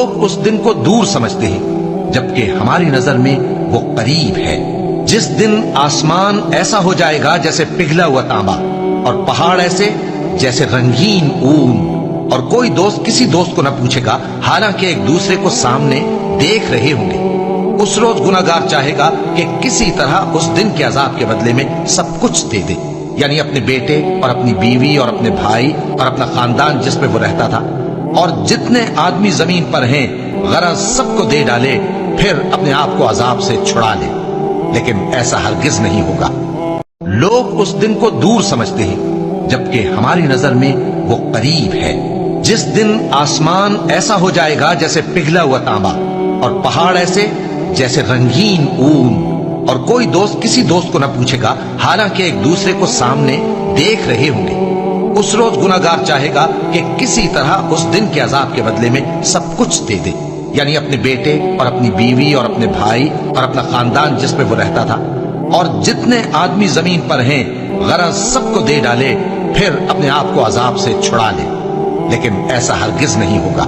لوگ اس دن کو دور سمجھتے ہیں جبکہ ہماری نظر میں وہ قریب ہے، جس دن آسمان ایسا ہو جائے گا جیسے پگھلا ہوا تانبا، اور پہاڑ ایسے جیسے رنگین اون، اور کوئی دوست کسی دوست کو نہ پوچھے گا حالانکہ ایک دوسرے کو سامنے دیکھ رہے ہوں گے۔ اس روز گناہگار چاہے گا کہ کسی طرح اس دن کے عذاب کے بدلے میں سب کچھ دے دے، یعنی اپنے بیٹے اور اپنی بیوی اور اپنے بھائی اور اپنا خاندان جس میں وہ رہتا تھا، اور جتنے آدمی زمین پر ہیں غرض سب کو دے ڈالے، پھر اپنے آپ کو عذاب سے چھڑا لے، لیکن ایسا ہرگز نہیں ہوگا۔ لوگ اس دن کو دور سمجھتے ہیں جبکہ ہماری نظر میں وہ قریب ہے، جس دن آسمان ایسا ہو جائے گا جیسے پگھلا ہوا تانبا، اور پہاڑ ایسے جیسے رنگین اون، اور کوئی دوست کسی دوست کو نہ پوچھے گا حالانکہ ایک دوسرے کو سامنے دیکھ رہے ہوں گے۔ اس روز گناہگار چاہے گا کہ کسی طرح اس دن کے عذاب کے بدلے میں سب کچھ دے دے، یعنی اپنے بیٹے اور اپنی بیوی اور اپنے بھائی اور اپنا خاندان جس میں وہ رہتا تھا، اور جتنے آدمی زمین پر ہیں غرض سب کو دے ڈالے، پھر اپنے آپ کو عذاب سے چھڑا لے، لیکن ایسا ہرگز نہیں ہوگا۔